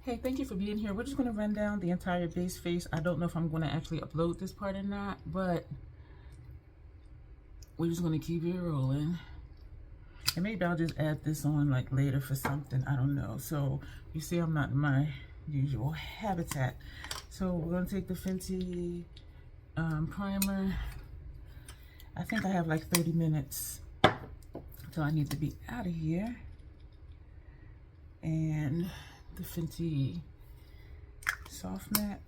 Hey, thank you for being here. We're just going to run down the entire base face. I don't know if I'm going to actually upload this part or not, but we're just going to keep it rolling. And maybe I'll just add this on like later for something. I don't know. So you see I'm not in my usual habitat. So we're going to take the Fenty primer. I think I have like 30 minutes until I need to be out of here. And the Fenty Soft Matte.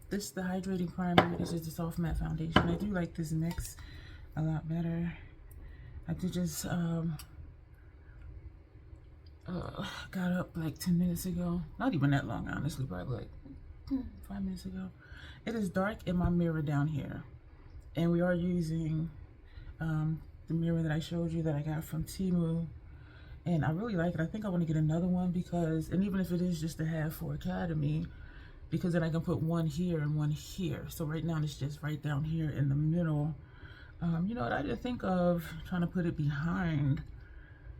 This is the hydrating primer. This is the soft matte foundation. I do like this mix a lot better. I did just got up like 10 minutes ago. Not even that long, honestly, probably like 5 minutes ago. It is dark in my mirror down here. And we are using the mirror that I showed you that I got from Temu. And I really like it. I think I want to get another one because, and even if it is just to have for Academy, because then I can put one here and one here. So right now it's just right down here in the middle. You know what, I didn't think of trying to put it behind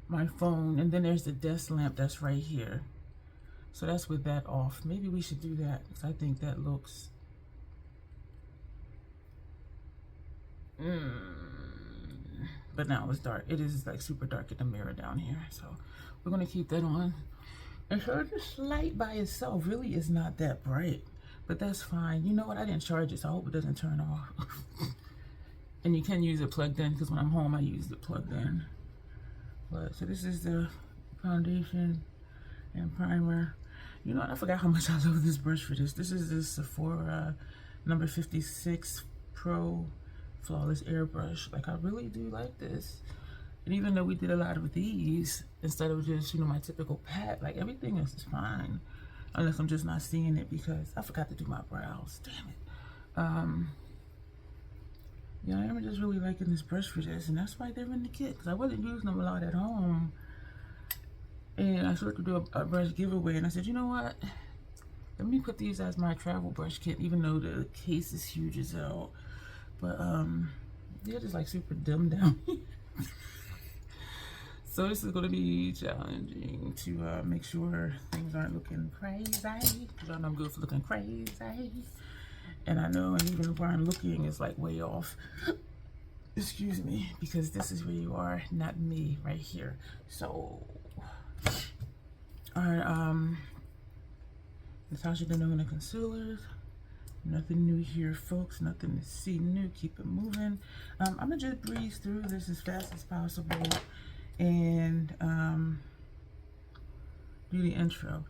my phone. And then there's the desk lamp that's right here. So that's with that off. Maybe we should do that because I think that looks... But now it's dark. It is like super dark in the mirror down here. So we're going to keep that on. And so this light by itself really is not that bright. But that's fine. You know what? I didn't charge it, so I hope it doesn't turn off. And you can use it plugged in because when I'm home, I use it plugged in. But so this is the foundation and primer. You know what? I forgot how much I love this brush for this. This is the Sephora number 56 Pro Flawless Airbrush. Like, I really do like this. And even though we did a lot of these instead of just, you know, my typical pat, like everything else is fine. Unless I'm just not seeing it because I forgot to do my brows. Damn it. Yeah, I am just really liking this brush for this. And that's why they're in the kit. Because I wasn't using them a lot at home. And I started to do a brush giveaway. And I said, you know what? Let me put these as my travel brush kit. Even though the case is huge as hell. But they're just like super dumbed down. So this is going to be challenging to make sure things aren't looking crazy. Y'all know I'm good for looking crazy. And I know, and even where I'm looking is like way off. Excuse me, because this is where you are, not me, right here. So, our Natasha Denona concealers. Nothing new here, folks. Nothing to see new. Keep it moving. I'm gonna just breeze through this as fast as possible and do the intro.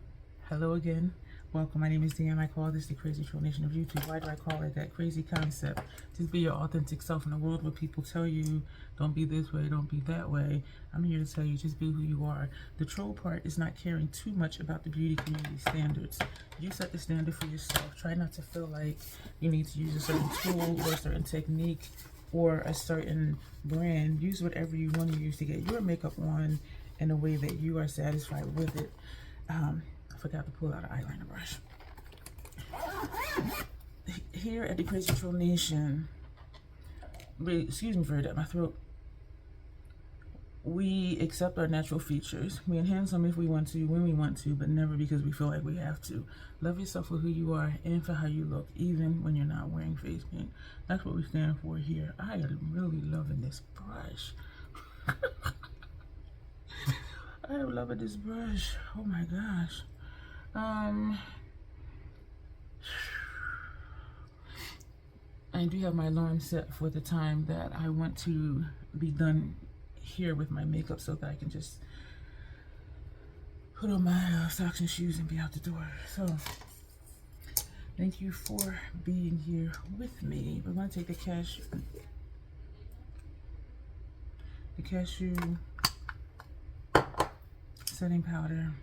Hello again. Welcome. My name is Dion. I call this the crazy troll nation of YouTube. Why do I call it that? Crazy concept. Just be your authentic self in a world where people tell you, don't be this way, don't be that way. I'm here to tell you, just be who you are. The troll part is not caring too much about the beauty community standards. You set the standard for yourself. Try not to feel like you need to use a certain tool or a certain technique or a certain brand. Use whatever you want to use to get your makeup on in a way that you are satisfied with it. I forgot to pull out an eyeliner brush. Here at the Crazy Troll Nation, excuse me for that, my throat. We accept our natural features. We enhance them if we want to, when we want to, but never because we feel like we have to. Love yourself for who you are and for how you look, even when you're not wearing face paint. That's what we stand for here. I am really loving this brush. I am loving this brush. Oh my gosh. I do have my alarm set for the time that I want to be done here with my makeup so that I can just put on my socks and shoes and be out the door. So thank you for being here with me. We're going to take the cashew setting powder.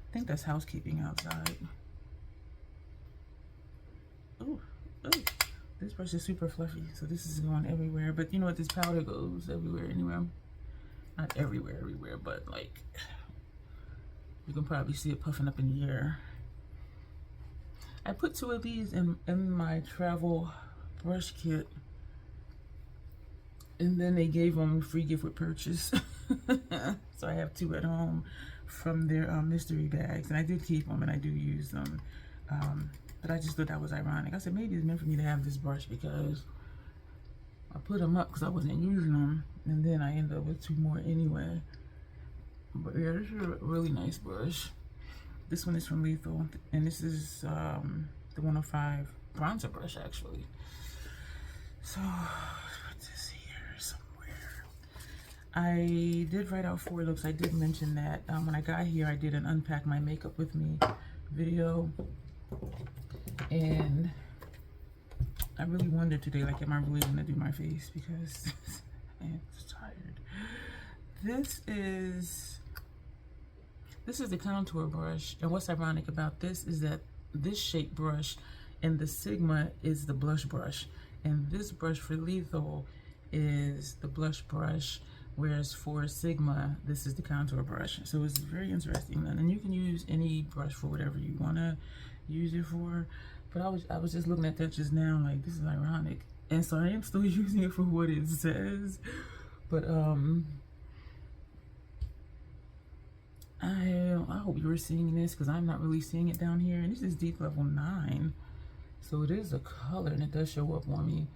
I think that's housekeeping outside. Ooh, ooh. This brush is super fluffy, so this is going everywhere. But you know what? This powder goes everywhere, anywhere. Not everywhere, but like you can probably see it puffing up in the air. I put 2 of these in my travel brush kit, and then they gave them free gift with purchase. So I have 2 at home. from their mystery bags, and I did keep them and I do use them. But I just thought that was ironic. I said maybe it's meant for me to have this brush because I put them up because I wasn't using them, and then I ended up with 2 more anyway. But yeah, this is a really nice brush. This one is from Lethal, and this is the 105 bronzer brush actually. So put this here somewhere. I did write out 4 looks. I did mention that when I got here, I did an unpack my makeup with me video, and I really wondered today, like, am I really gonna do my face because I'm tired. This is the contour brush, and what's ironic about this is that this shape brush and the Sigma is the blush brush, and this brush for Lethal is the blush brush, whereas for Sigma this is the contour brush. So it's very interesting, and you can use any brush for whatever you want to use it for. But I was just looking at that just now, like, this is ironic, and so I am still using it for what it says. But I hope you were seeing this because I'm not really seeing it down here, and this is deep level 9, so it is a color and it does show up on me.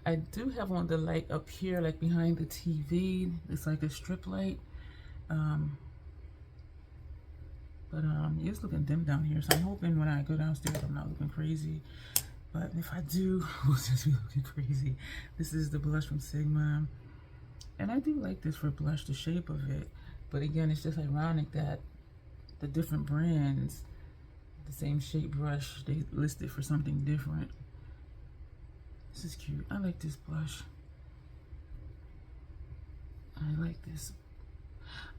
I do have on the light up here, like behind the TV. It's like a strip light, but it's looking dim down here, so I'm hoping when I go downstairs I'm not looking crazy. But if I do, we'll just be looking crazy. This is the blush from Sigma, and I do like this for blush, the shape of it. But again, it's just ironic that the different brands, the same shape brush, they listed for something different. This is cute. I like this blush. I like this.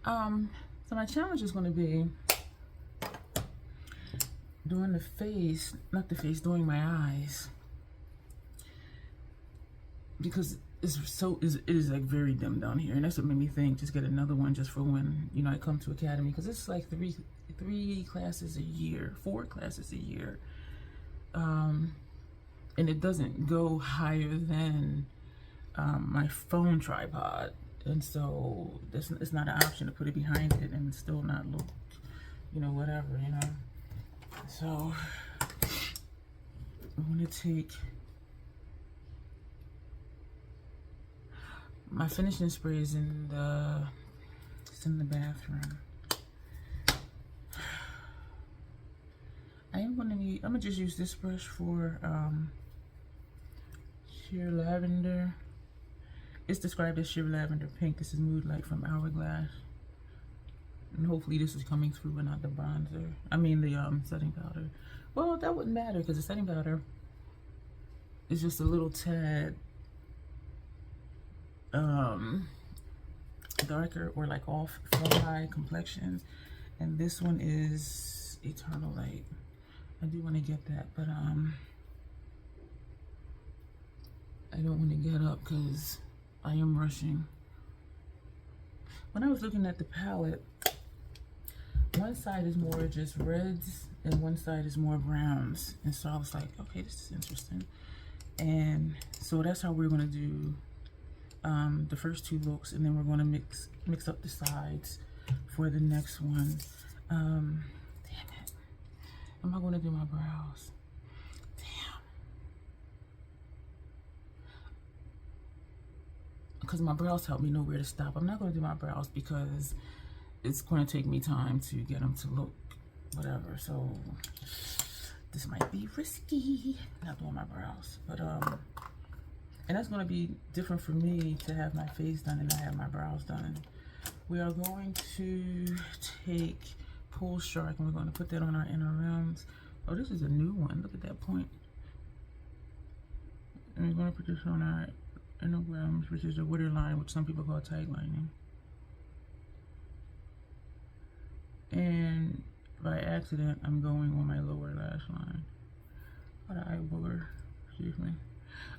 So my challenge is going to be doing the face, not the face, doing my eyes, because it is like very dim down here, and that's what made me think just get another one just for when, you know, I come to Academy, because it's like three classes a year, 4 classes a year, and it doesn't go higher than my phone tripod, and so it's not an option to put it behind it and still not look, you know, whatever, you know. So I'm gonna take my finishing spray is in the bathroom. I'm gonna just use this brush for sheer lavender. It's described as sheer lavender pink. This is Mood Light from Hourglass, and hopefully this is coming through and not the bronzer. I mean the setting powder. Well, that wouldn't matter because the setting powder is just a little tad darker, or like off fly complexion, and this one is Eternal Light. I do want to get that, but I don't want to get up because I am rushing. When I was looking at the palette, one side is more just reds and one side is more browns, and so I was like, okay, this is interesting. And so that's how we're going to do the first 2 looks, and then we're going to mix up the sides for the next one. Damn it, am I going to do my brows? Damn, because my brows help me know where to stop. I'm not going to do my brows because it's going to take me time to get them to look whatever, so this might be risky, not doing my brows. But and that's going to be different for me to have my face done and not have my brows done. We are going to take Pool Shark and we're going to put that on our inner rims. Oh, this is a new one. Look at that point. And we're going to put this on our inner rims, which is a water line, which some people call tight lining. And by accident, I'm going on my lower lash line. Or the eye booger, excuse me.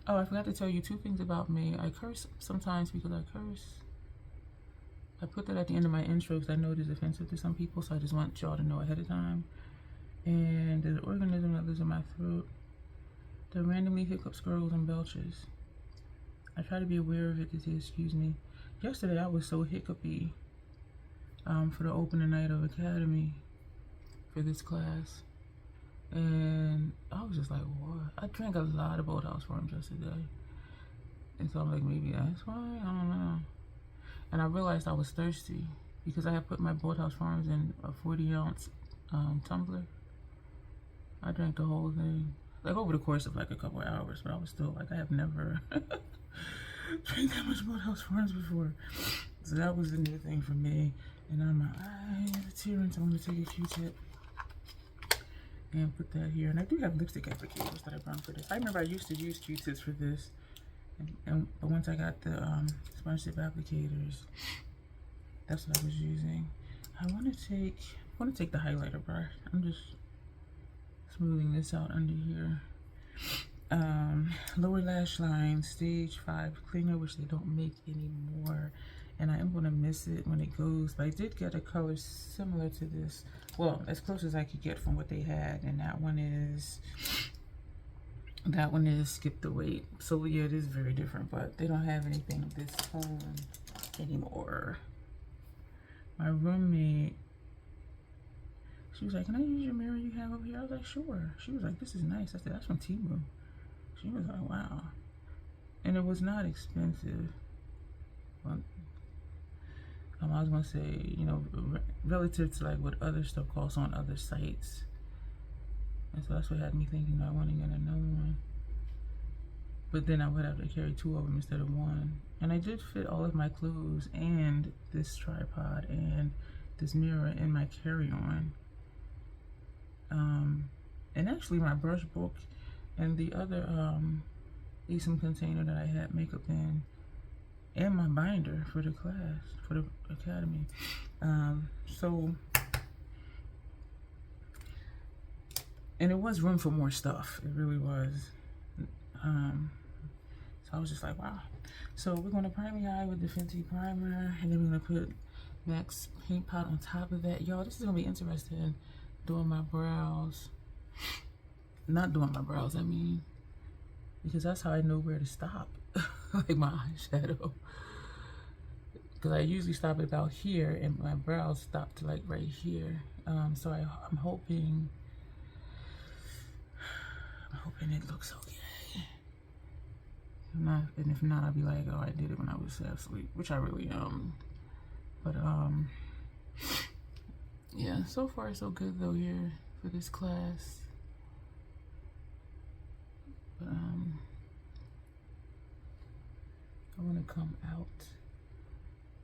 Oh, I forgot to tell you 2 things about me. I curse sometimes because I curse. I put that at the end of my intro because I know it is offensive to some people, so I just want y'all to know ahead of time. And there's an organism that lives in my throat that randomly hiccups, gurgles, and belches. I try to be aware of it to say, excuse me. Yesterday I was so hiccupy. for the opening night of Academy for this class. And I was just like, what? I drank a lot of Boathouse Farms yesterday. And so I'm like, maybe that's why? I don't know. And I realized I was thirsty because I had put my Boathouse Farms in a 40-ounce tumbler. I drank the whole thing, like over the course of like a couple of hours, but I was still like, I have never drank that much Boathouse Farms before. So that was the new thing for me. And now my eye is tearing, so I'm gonna take a Q-tip and put that here. And I do have lipstick applicators that I brought for this. I remember I used to use Q-tips for this, but once I got the sponge tip applicators, that's what I was using. I want to take the highlighter brush. I'm just smoothing this out under here. Lower lash line, stage 5 cleaner, which they don't make anymore, and I am going to miss it when it goes, but I did get a color similar to this, well, as close as I could get from what they had, and that one is Skip the Wait. So yeah, it is very different, but they don't have anything of this tone anymore. My roommate, she was like, can I use your mirror you have over here? I was like, sure. She was like, this is nice. I said, that's from Temu. She was like, wow. And it was not expensive. Well, I was gonna say, you know, relative to like what other stuff costs on other sites. And so that's what had me thinking I want to get another one. But then I would have to carry 2 of them instead of 1. And I did fit all of my clothes and this tripod and this mirror in my carry-on. And actually my brush book and the other Esom container that I had makeup in, and my binder for the class, for the Academy. So, and it was room for more stuff. It really was. So I was just like, wow. So we're gonna prime the eye with the Fenty primer, and then we're gonna put MAC's paint pot on top of that. Y'all, this is gonna be interesting, doing my brows. Not doing my brows, I mean, because that's how I know where to stop. Like my eyeshadow. Because I usually stop at about here, and my brows stop to like right here. So I'm hoping it looks okay. And if not, I'll be like, oh, I did it when I was asleep, which I really am. But yeah, so far so good though here for this class. But I want to come out,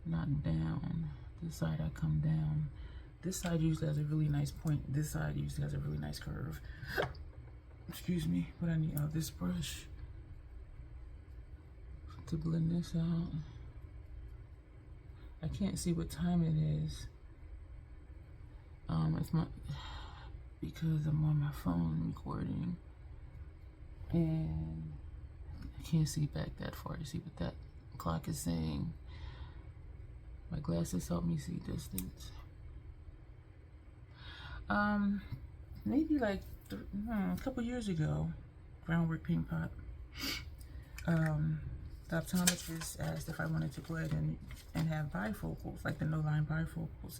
not down. This side I come down. This side usually has a really nice point. This side usually has a really nice curve. Excuse me, but I need this brush to blend this out. I can't see what time it is. It's because I'm on my phone recording, and I can't see back that far to see what that clock is saying. My glasses help me see distance. Maybe like a couple years ago, Groundwork Paint Pot. The optometrist asked if I wanted to go ahead and have bifocals, like the no-line bifocals.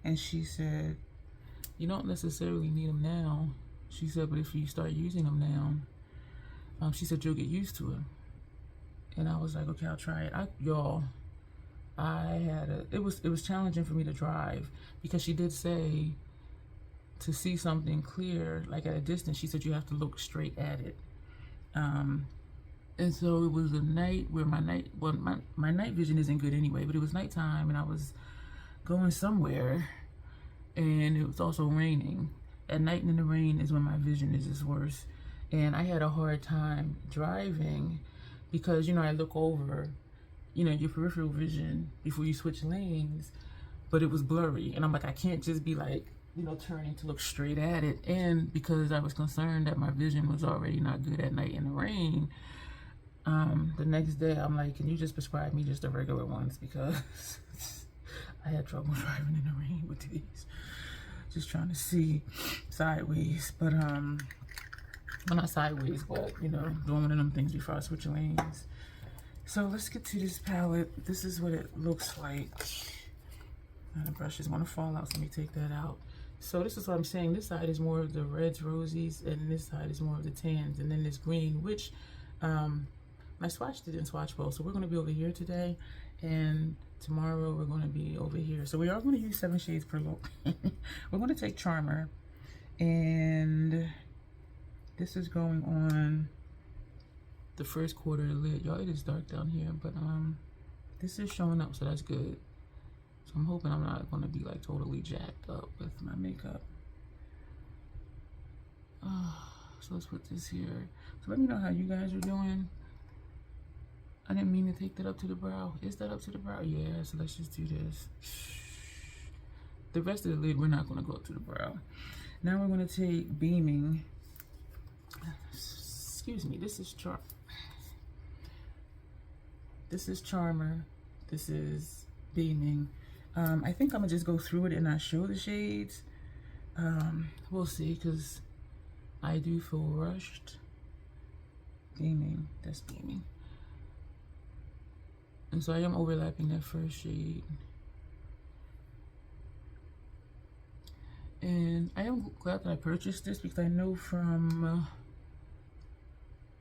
And she said, you don't necessarily need them now. She said, but if you start using them now, she said, you'll get used to it. And I was like, okay, I'll try it. It was challenging for me to drive, because she did say to see something clear, like at a distance, she said you have to look straight at it. And so it was a night where my night vision isn't good anyway, but it was nighttime and I was going somewhere and it was also raining. At night and in the rain is when my vision is its worst. And I had a hard time driving because, you know, I look over, you know, your peripheral vision before you switch lanes, but it was blurry. And I'm like, I can't just be like, you know, turning to look straight at it. And because I was concerned that my vision was already not good at night in the rain, the next day I'm like, can you just prescribe me just the regular ones, because I had trouble driving in the rain with these, just trying to see sideways. But well, not sideways, but you know, doing one of them things before I switch lanes. So let's get to this palette. This is what it looks like. Now the brush is going to fall out, so let me take that out. So this is what I'm saying. This side is more of the reds, rosies, and this side is more of the tans, and then this green, which my swatch didn't swatch well. So we're going to be over here today, and tomorrow we're going to be over here. So we are going to use 7 shades per look. We're going to take Charmer, and this is going on the first quarter of the lid. Y'all, it is dark down here, but this is showing up, so that's good. So I'm hoping I'm not going to be like totally jacked up with my makeup. So let's put this here. So let me know how you guys are doing. I didn't mean to take that up to the brow. Is that up to the brow? Yeah, so let's just do this. The rest of the lid, we're not going to go up to the brow. Now we're going to take Beaming. Excuse me, this is Charmer. This is Beaming. I think I'm gonna just go through it and not show the shades. We'll see, because I do feel rushed. Beaming, that's Beaming. And so I am overlapping that first shade. And I am glad that I purchased this, because I know from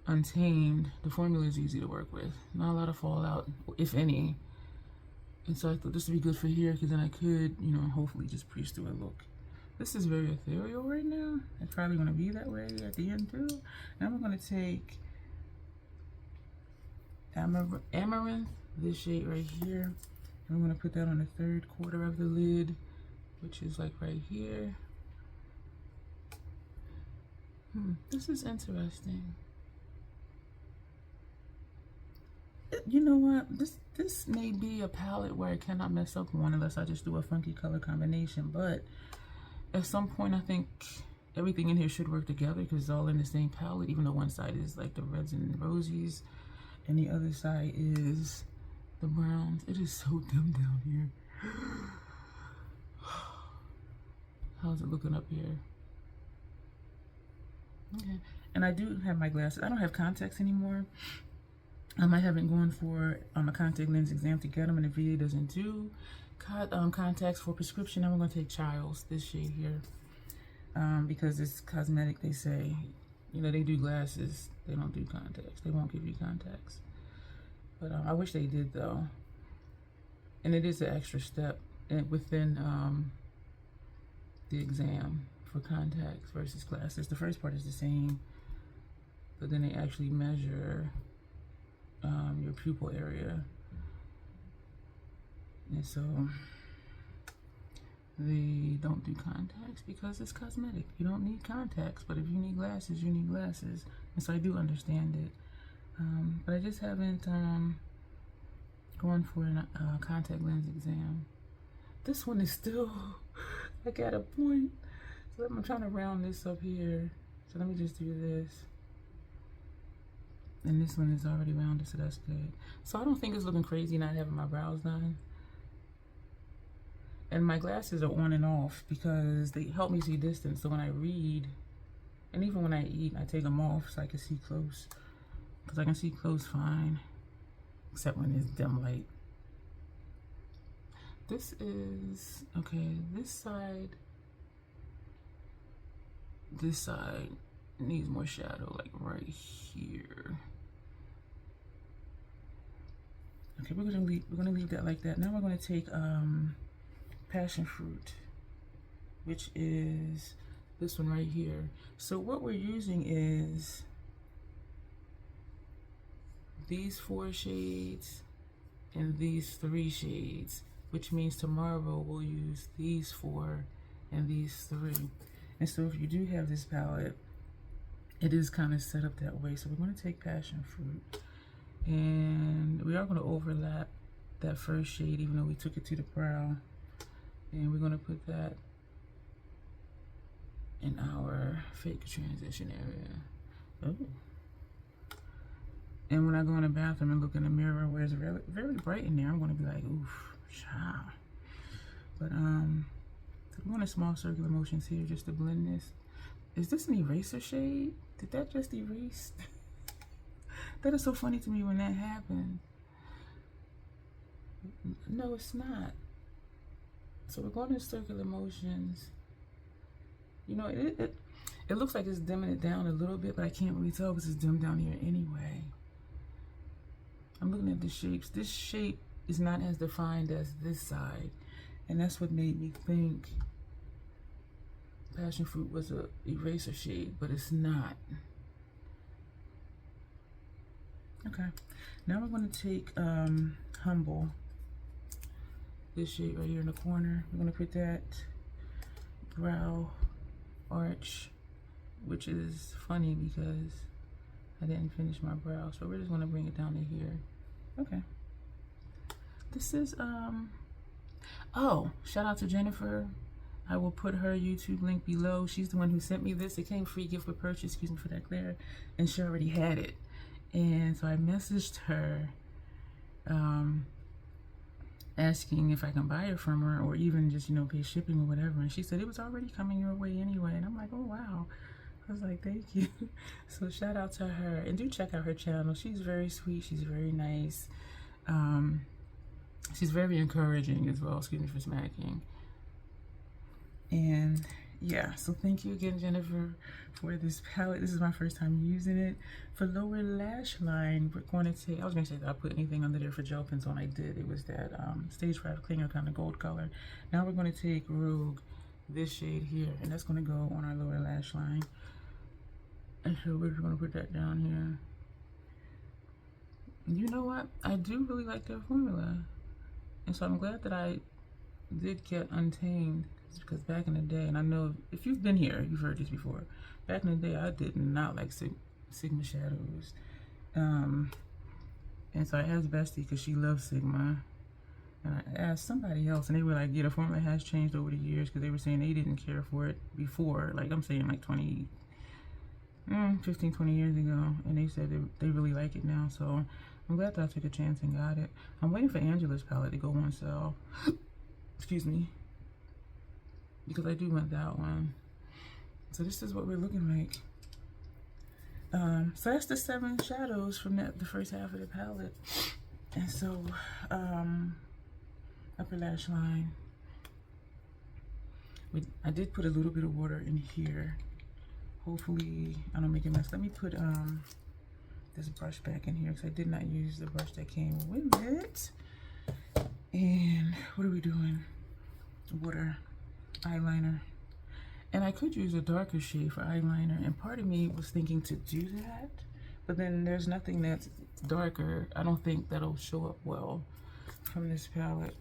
Untamed, the formula is easy to work with. Not a lot of fallout, if any. And so I thought this would be good for here, because then I could, you know, hopefully just preach through a look. This is very ethereal right now. It's probably going to be that way at the end too. Now we're going to take Amaranth, this shade right here. And we're going to put that on the 3rd quarter of the lid, which is like right here. This is interesting. You know what? This may be a palette where I cannot mess up one unless I just do a funky color combination. But at some point, I think everything in here should work together, because it's all in the same palette. Even though one side is like the reds and rosies, and the other side is the browns. It is so dim down here. How's it looking up here? Okay. And I do have my glasses. I don't have contacts anymore. I haven't gone for a contact lens exam to get them, and the VA doesn't do contacts for prescription. Now we're going to take Child's, this shade here, because it's cosmetic. They say, you know, they do glasses, they don't do contacts. They won't give you contacts. But I wish they did, though. And it is an extra step within the exam for contacts versus glasses. The first part is the same, but then they actually measure your pupil area. And so they don't do contacts because it's cosmetic. You don't need contacts, but if you need glasses, you need glasses. And so I do understand it. But I just haven't gone for a contact lens exam. This one is still like at a point. So I'm trying to round this up here. So let me just do this. And this one is already rounded, so that's good. So I don't think it's looking crazy not having my brows done. And my glasses are on and off because they help me see distance. So when I read, and even when I eat, I take them off so I can see close. Because I can see close fine, except when it's dim light. This is, okay, this side needs more shadow, like right here. Okay, we're gonna leave that like that. Now we're gonna take Passion Fruit, which is this one right here. So what we're using is these 4 shades and these 3 shades, which means tomorrow we'll use these 4 and these 3. And so if you do have this palette, it is kind of set up that way. So we're going to take Passion Fruit, and we are going to overlap that first shade, even though we took it to the brow. And we're going to put that in our fake transition area. Oh. And when I go in the bathroom and look in the mirror where it's very, very bright in there, I'm going to be like, oof, child. But so we're going to small circular motions here just to blend this. Is this an eraser shade? Did that just erase? That is so funny to me when that happened. No, it's not. So we're going in circular motions. You know, it looks like it's dimming it down a little bit, but I can't really tell because it's dimmed down here anyway. I'm looking at the shapes. This shape is not as defined as this side, and that's what made me think passion fruit was a eraser shade, but it's not. Okay, now we're going to take Humble, this shade right here in the corner. We're going to put that brow arch, which is funny because I didn't finish my brow, so we're just going to bring it down to here. Okay, this is oh, shout out to Jennifer. I will put her YouTube link below. She's the one who sent me this. It came free gift with purchase, excuse me for that glare, and she already had it. And so I messaged her asking if I can buy it from her, or even just, you know, pay shipping or whatever. And she said it was already coming your way anyway. And I'm like, oh wow. I was like, thank you. So shout out to her, and do check out her channel. She's very sweet. She's very nice. She's very encouraging as well. Excuse me for smacking. And yeah, so thank you again, Jennifer, for this palette. This is my first time using it. For lower lash line, we're going to take, I was going to say that I put anything under there for gel pencil, and I did. It was that Stage 5 Clinger kind of gold color. Now we're going to take Rogue, this shade here, and that's going to go on our lower lash line. And so we're just going to put that down here. And you know what? I do really like their formula. And so I'm glad that I did get Untamed, because back in the day, and I know if you've been here, you've heard this before, back in the day I did not like Sigma shadows. And so I asked Bestie because she loves Sigma, and I asked somebody else, and they were like, yeah, the formula has changed over the years, because they were saying they didn't care for it before, like I'm saying like 15, 20 years ago, and they said they really like it now. So I'm glad that I took a chance and got it. I'm waiting for Angela's palette to go on sale. Excuse me, because I do want that one. So this is what we're looking like. So that's the 7 shadows from the first half of the palette. And so upper lash line, I did put a little bit of water in here. Hopefully I don't make a mess. Let me put this brush back in here, because I did not use the brush that came with it. And what are we doing? Water, eyeliner. And I could use a darker shade for eyeliner, and part of me was thinking to do that, but then there's nothing that's darker. I don't think that'll show up well from this palette,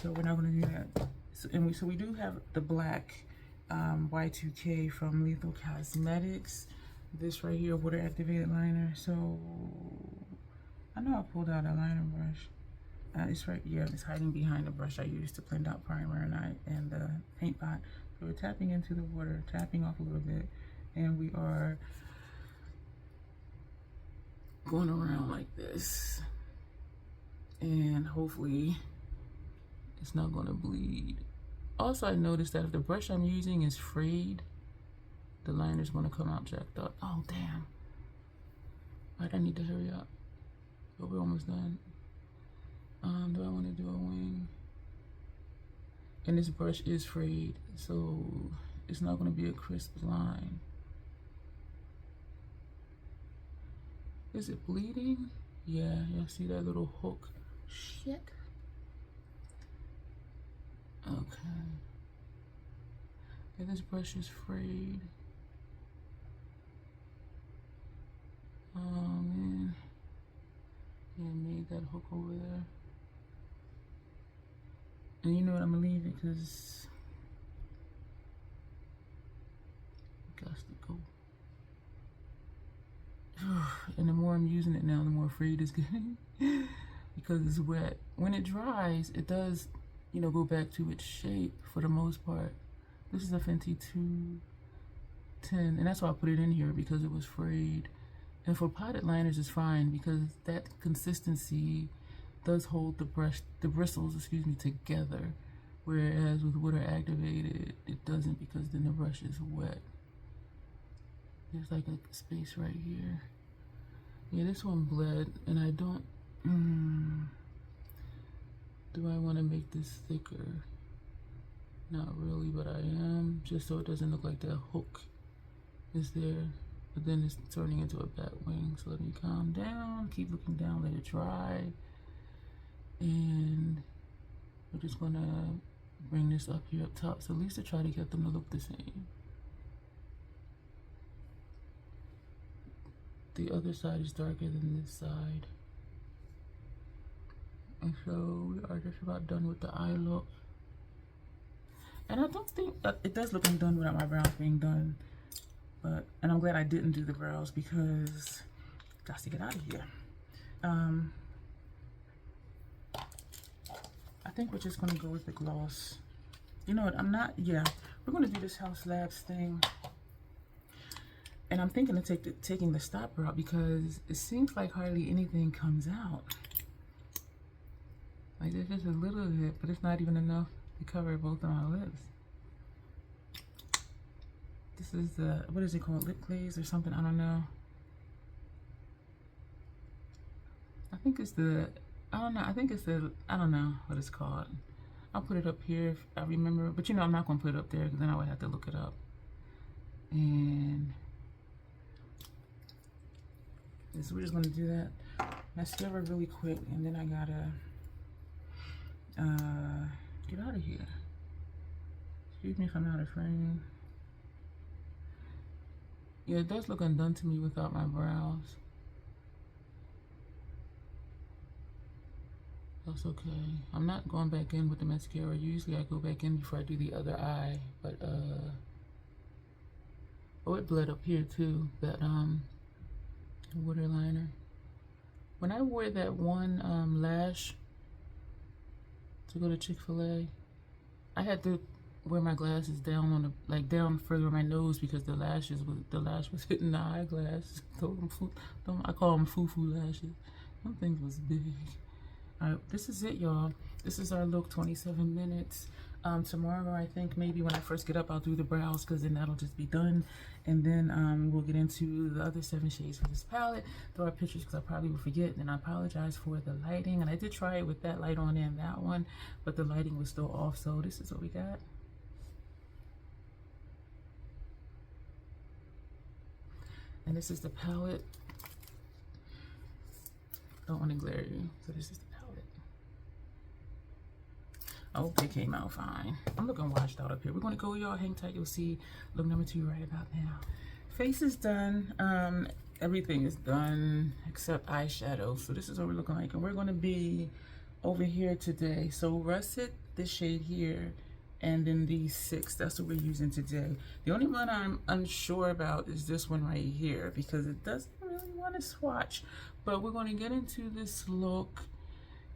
so we're not going to do that. So we do have the black Y2K from Lethal Cosmetics, this right here, water activated liner. So I know I pulled out a liner brush. It's right, yeah, it's hiding behind the brush I used to blend out primer and the paint pot. So we're tapping into the water, tapping off a little bit, and we are going around like this. And hopefully it's not going to bleed. Also, I noticed that if the brush I'm using is frayed, the liner's going to come out jacked up. Oh, damn. Right, I need to hurry up. But we're almost done. Do I want to do a wing? And this brush is frayed, so it's not going to be a crisp line. Is it bleeding? Yeah, y'all see that little hook? Shit. Okay. Yeah, this brush is frayed. Oh man. Yeah, made that hook over there. And you know what, I'm gonna leave it because it got to go. And the more I'm using it now, the more frayed it's getting because it's wet. When it dries, it does, you know, go back to its shape for the most part. This is a Fenty 210, and that's why I put it in here, because it was frayed. And for potted liners, it's fine because that consistency does hold the bristles, excuse me, together. Whereas with water activated, it doesn't, because then the brush is wet. There's like a space right here. Yeah, this one bled, and I don't, do I want to make this thicker? Not really, but I am, just so it doesn't look like that hook is there. But then it's turning into a bat wing. So let me calm down, keep looking down, let it dry. And we're just gonna bring this up here up top. So at least to try to get them to look the same. The other side is darker than this side. And so we are just about done with the eye look. And I don't think it does look done without my brows being done. And I'm glad I didn't do the brows because I got to get out of here. I think we're just gonna go with the gloss. You know what, we're gonna do this House Labs thing. And I'm thinking of taking the stopper out because it seems like hardly anything comes out. Like there's just a little bit, but it's not even enough to cover both of my lips. This is the, what is it called? Lip glaze or something? I don't know. I think it's the, I don't know what it's called. I'll put it up here if I remember. But you know, I'm not going to put it up there because then I would have to look it up. And so we're just going to do that mascara really quick. And then I got to get out of here. Excuse me if I'm out of frame. Yeah, it does look undone to me without my brows. That's okay. I'm not going back in with the mascara. Usually I go back in before I do the other eye. But oh, it bled up here too, that waterliner. When I wore that one lash to go to Chick-fil-A, I had to wear my glasses down on the, like down further on my nose because the lash was hitting the eyeglass. I call them foo-foo lashes. Them things was big. All right, this is it, y'all. This is our look, 27 minutes. Tomorrow, I think maybe when I first get up, I'll do the brows because then that'll just be done. And then we'll get into the other 7 shades for this palette. Throw our pictures because I probably will forget. And I apologize for the lighting. And I did try it with that light on and that one, but the lighting was still off. So this is what we got. And this is the palette. Don't want to glare you. So this is the palette. I hope they came out fine. I'm looking washed out up here. We're going to go, y'all. Hang tight. You'll see look number 2 right about now. Face is done. Everything is done except eyeshadow. So this is what we're looking like. And we're going to be over here today. So Russet, this shade here, and then these 6. That's what we're using today. The only one I'm unsure about is this one right here because it doesn't really want to swatch. But we're going to get into this look,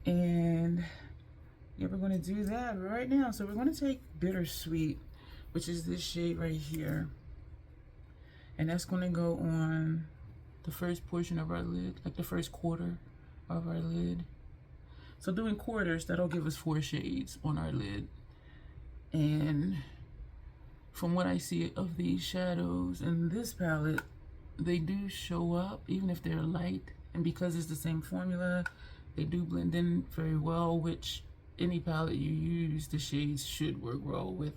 and yeah, we're going to do that right now. So we're going to take Bittersweet, which is this shade right here, and that's going to go on the first portion of our lid, like the first quarter of our lid. So doing quarters, that'll give us 4 shades on our lid. And from what I see of these shadows in this palette, they do show up even if they're light. And because it's the same formula, they do blend in very well, which any palette you use, the shades should work well with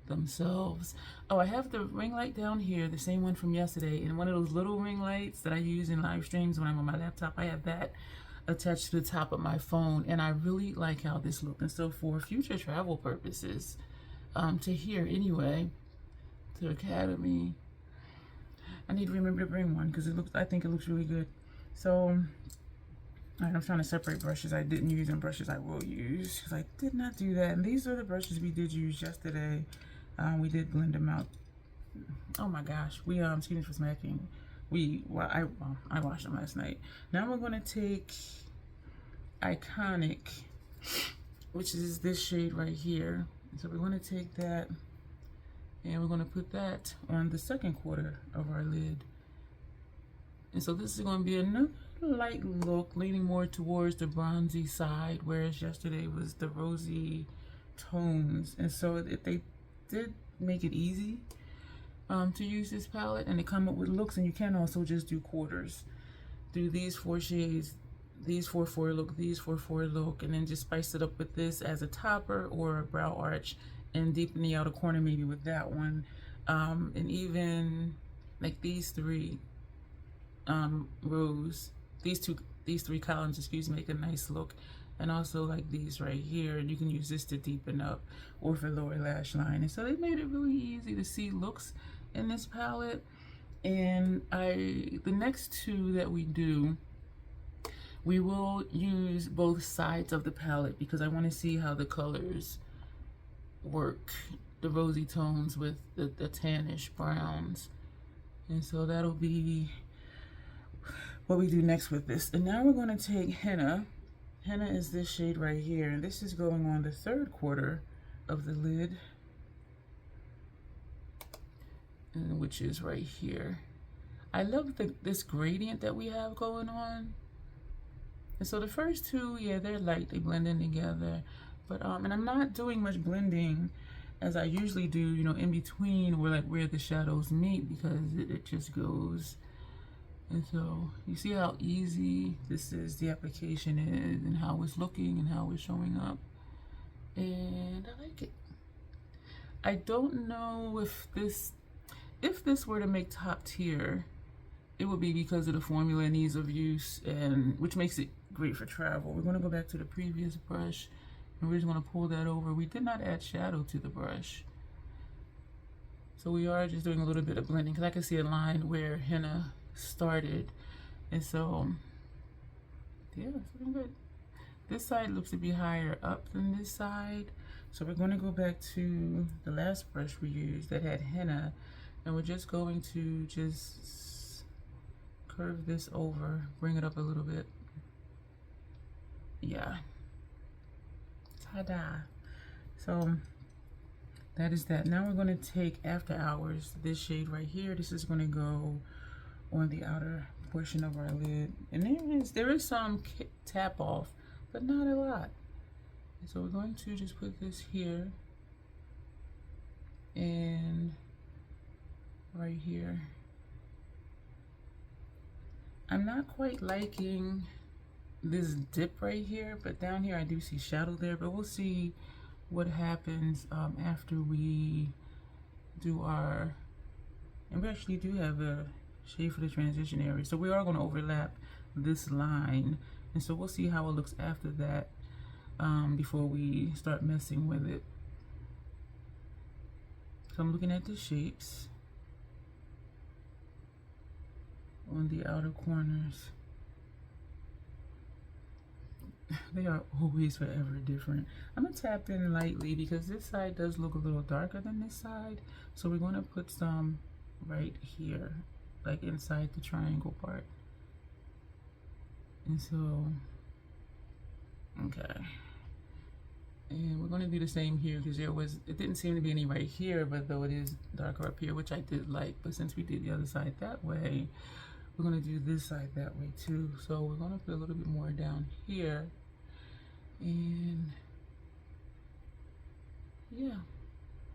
themselves. Oh, I have the ring light down here, the same one from yesterday. And one of those little ring lights that I use in live streams when I'm on my laptop, I have that attached to the top of my phone. And I really like how this looks. And so for future travel purposes, to here anyway, to Academy, I need to remember to bring one because I think it looks really good. So, all right, I'm trying to separate brushes I didn't use and brushes I will use because I did not do that. And these are the brushes we did use yesterday. We did blend them out. Oh my gosh, excuse me for smacking. I washed them last night. Now we're going to take Iconic, which is this shade right here. So we're going to take that and we're going to put that on the second quarter of our lid. And so this is going to be another light look, leaning more towards the bronzy side, whereas yesterday was the rosy tones. And so if they did make it easy to use this palette and to come up with looks, and you can also just do quarters. Do these 4 shades, these 4 look, these 4 look, and then just spice it up with this as a topper or a brow arch and deep in the outer corner maybe with that one. And even like these three rows, these three columns, excuse me, make a nice look. And also like these right here, and you can use this to deepen up or for lower lash line. And so they made it really easy to see looks in this palette. And the next two that we do, we will use both sides of the palette because I want to see how the colors work, the rosy tones with the tannish browns. And so that'll be what we do next with this. And now we're going to take henna. Henna is this shade right here, and this is going on the 3rd quarter of the lid, and which is right here. I love this gradient that we have going on. And so the first two, yeah, they're light, they blend in together. But and I'm not doing much blending as I usually do, you know, in between where the shadows meet, because it just goes. And so you see how easy this is, the application is, and how it's looking and how it's showing up. And I like it. I don't know if this were to make top tier, it would be because of the formula and ease of use, and which makes it great for travel. We're going to go back to the previous brush, and we're just going to pull that over. We did not add shadow to the brush, so we are just doing a little bit of blending because I can see a line where henna started. And so yeah, it's looking good. This side looks to be higher up than this side, so we're going to go back to the last brush we used that had henna, and we're just going to just curve this over, bring it up a little bit. Yeah, ta-da. So that is that. Now we're going to take After Hours, this shade right here. This is going to go on the outer portion of our lid, and there is some tap off, but not a lot. And so we're going to just put this here and right here. I'm not quite liking this dip right here, but down here I do see shadow there, but we'll see what happens after we do our, and we actually do have a shade for the transition area, so we are going to overlap this line, and so we'll see how it looks after that before we start messing with it. So I'm looking at the shapes on the outer corners. They are always forever different. I'm gonna tap in lightly because this side does look a little darker than this side, so we're going to put some right here, like inside the triangle part. And so, okay, and we're going to do the same here because it didn't seem to be any right here, but though it is darker up here, which I did like. But since we did the other side that way, we're going to do this side that way too. So we're going to put a little bit more down here, and yeah,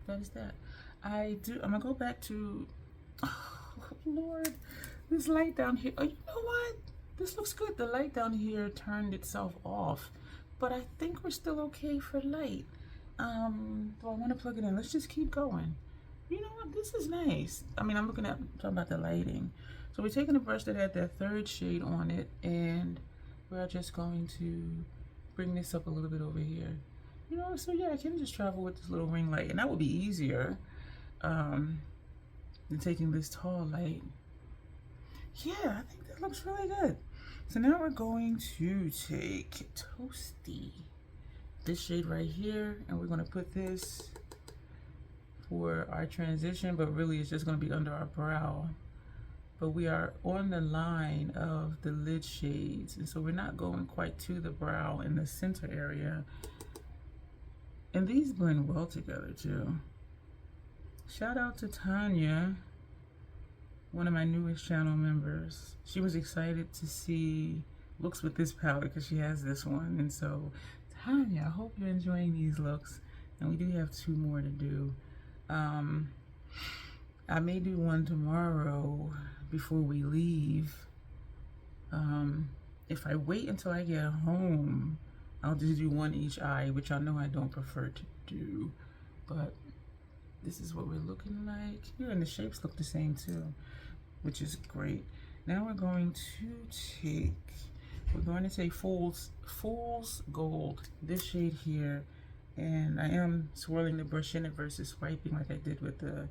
that is that. I'm gonna go back to, oh Lord, this light down here. Oh, you know what? This looks good. The light down here turned itself off, but I think we're still okay for light. Do I want to plug it in? Let's just keep going. You know what? This is nice. I mean, I'm talking about the lighting. So we're taking a brush that had that 3rd shade on it, and we're just going to bring this up a little bit over here. You know, so yeah, I can just travel with this little ring light, and that would be easier than taking this tall light. Yeah, I think that looks really good. So now we're going to take Toasty, this shade right here, and we're going to put this for our transition, but really it's just going to be under our brow. But we are on the line of the lid shades, and so we're not going quite to the brow in the center area. And these blend well together too. Shout out to Tanya, one of my newest channel members. She was excited to see looks with this palette because she has this one. And so Tanya, I hope you're enjoying these looks, and we do have 2 more to do. I may do one tomorrow before we leave. If I wait until I get home, I'll just do one each eye, which I know I don't prefer to do. but this is what we're looking like here, and the shapes look the same too, which is great. Now we're going to take Fool's Gold, this shade here, and I am swirling the brush in it versus swiping like I did with the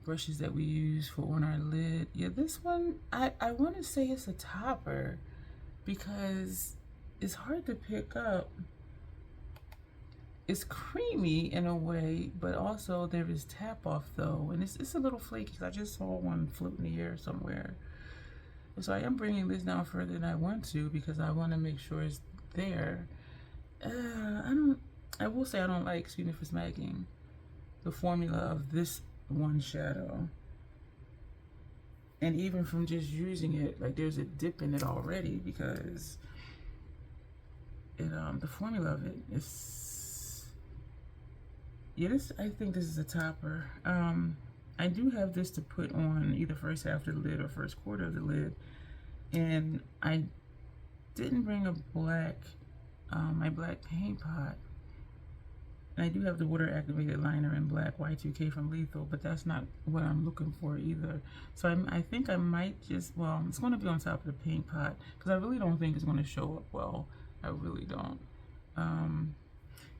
brushes that we use for on our lid. Yeah, this one, I want to say it's a topper because it's hard to pick up. It's creamy in a way, but also there is tap off though, and it's a little flaky. I just saw one float in the air somewhere. So I am bringing this down further than I want to because I want to make sure it's there. I will say I don't like, excuse me for smacking, the formula of this one shadow. And even from just using it, like there's a dip in it already because the formula of it is, yeah, I think this is a topper. I do have this to put on either first half of the lid or first quarter of the lid, and I didn't bring a black, my black paint pot. And I do have the water activated liner in black Y2K from Lethal, but that's not what I'm looking for either. So I think I might just, well, it's going to be on top of the paint pot because I really don't think it's going to show up well. I really don't.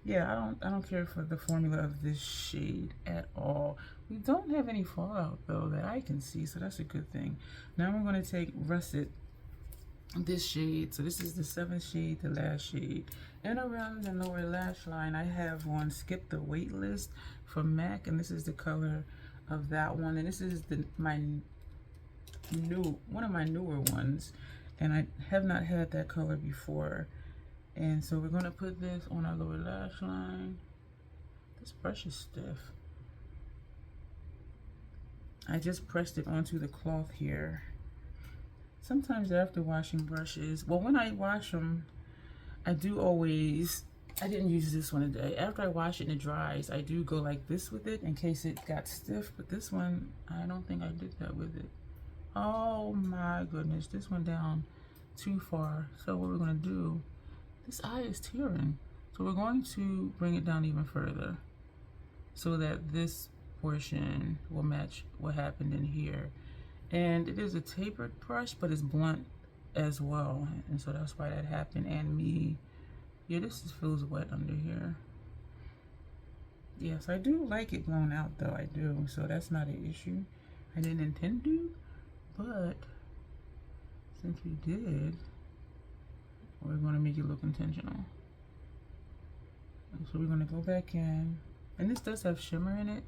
Yeah, I don't care for the formula of this shade at all. We don't have any fallout though that I can see, so that's a good thing. Now we're going to take Russet, this shade. So this is the 7th shade, the last shade. And around the lower lash line, I have one Skip the Wait List from MAC, and this is the color of that one. And this is one of my newer ones, and I have not had that color before. And so we're going to put this on our lower lash line. This brush is stiff. I just pressed it onto the cloth here. Sometimes after washing brushes, well, when I wash them, I didn't use this one today. After I wash it and it dries, I do go like this with it in case it got stiff. But this one, I don't think I did that with it. Oh my goodness, this went down too far. So what we're going to do, this eye is tearing, so we're going to bring it down even further so that this portion will match what happened in here. And it is a tapered brush, but it's blunt as well, and so that's why that happened. And yeah, this feels wet under here. Yes, I do like it blown out though, I do, so that's not an issue. I didn't intend to, but since we did, we're going to make it look intentional. And so we're going to go back in, and this does have shimmer in it.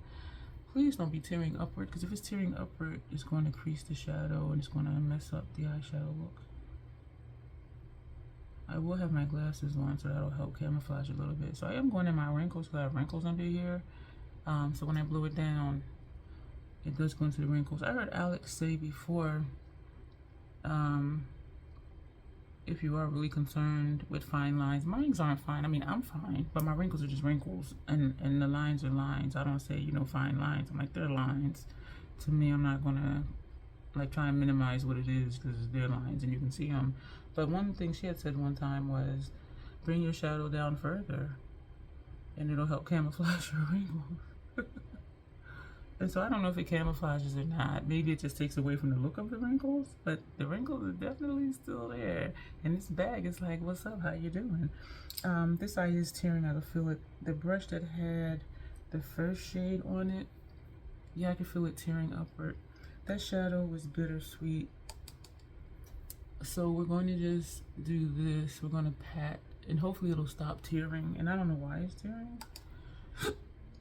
Please don't be tearing upward, because if it's tearing upward, it's going to crease the shadow and it's going to mess up the eyeshadow look. I will have my glasses on, so that'll help camouflage a little bit. So I am going in my wrinkles, because I have wrinkles under here. So when I blow it down, it does go into the wrinkles. I heard Alex say before, if you are really concerned with fine lines, mine aren't fine. I mean, I'm fine, but my wrinkles are just wrinkles, and the lines are lines. I don't say, you know, fine lines. I'm like, they're lines. To me, I'm not gonna like try and minimize what it is because they're lines and you can see them. But one thing she had said one time was, bring your shadow down further, and it'll help camouflage your wrinkles. And so I don't know if it camouflages or not. Maybe it just takes away from the look of the wrinkles, but the wrinkles are definitely still there. And this bag is like, what's up, how you doing? This eye is tearing out. I feel it. The brush that had the first shade on it, yeah, I can feel it tearing upward. That shadow was bittersweet. So we're going to just do this. We're going to pat, and hopefully it'll stop tearing. And I don't know why it's tearing.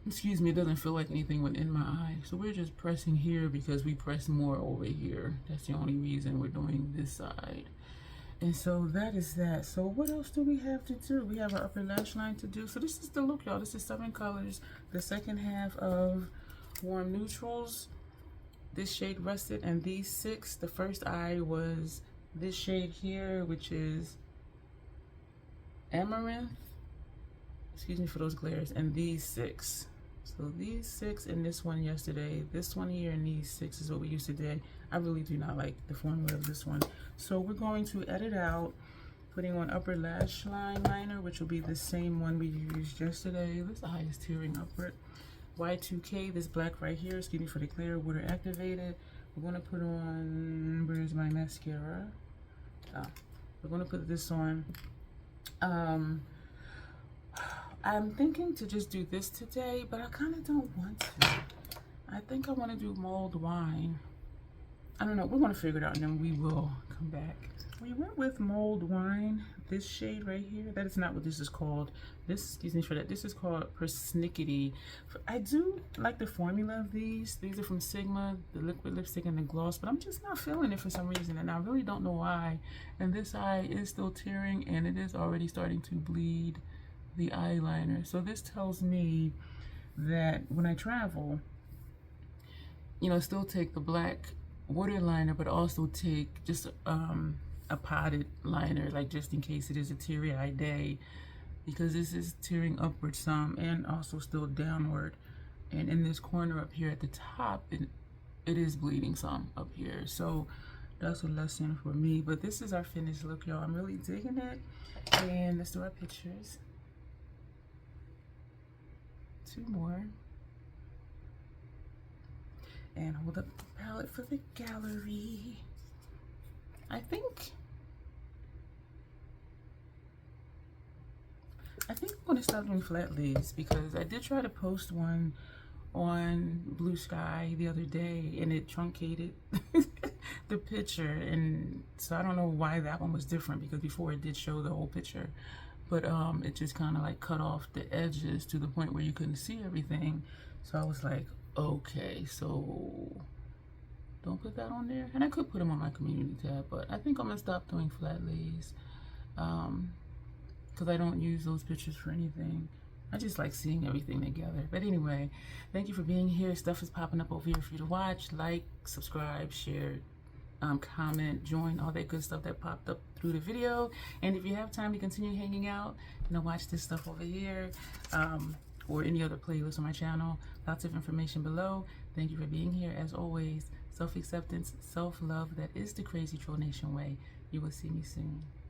Excuse me, it doesn't feel like anything within my eye. So we're just pressing here because we press more over here. That's the only reason we're doing this side. And so that is that. So what else do we have to do? We have our upper lash line to do. So this is the look, y'all. This is 7 colors. The second half of Warm Neutrals. This shade Russet, and these 6. The first eye was this shade here, which is Amaranth. Excuse me for those glares. And these 6. So these 6 and this one yesterday, this one here and these 6 is what we used today. I really do not like the formula of this one. So we're going to edit out Putting on upper lash line liner, which will be the same one we used yesterday. This eye is tearing upward. Y2K, this black right here, excuse me for the clear, water activated. We're going to put on, where's my mascara? We're going to put this on. I'm thinking to just do this today, but I kind of don't want to. I think I want to do mulled wine. I don't know. We're going to figure it out and then we will come back. We went with mulled wine. This shade right here. That is not what this is called. This, excuse me for that. This is called Persnickety. I do like the formula of these. These are from Sigma, the liquid lipstick and the gloss, but I'm just not feeling it for some reason, and I really don't know why. And this eye is still tearing, and it is already starting to bleed the eyeliner. So this tells me that when I travel, you know, still take the black water liner, but also take just a potted liner, like just in case it is a teary-eyed day, because this is tearing upward some and also still downward. And in this corner up here at the top, it is bleeding some up here. So that's a lesson for me. But this is our finished look, y'all. I'm really digging it. And let's do our pictures. 2 more. And hold up the palette for the gallery. I think I'm going to stop doing flat lays, because I did try to post one on Blue Sky the other day and it truncated the picture, and so I don't know why that one was different, because before it did show the whole picture, but it just kind of like cut off the edges to the point where you couldn't see everything. So I was like, okay, so don't put that on there. And I could put them on my community tab, but I think I'm gonna stop doing flat lays because I don't use those pictures for anything. I just like seeing everything together. But anyway, thank you for being here. Stuff is popping up over here for you to watch. Like, subscribe, share, comment, join, all that good stuff that popped up through the video. And if you have time to continue hanging out, you know, watch this stuff over here or any other playlist on my channel. Lots of information below. Thank you for being here. As always, self-acceptance, self-love, that is the Crazy Troll Nation way. You will see me soon.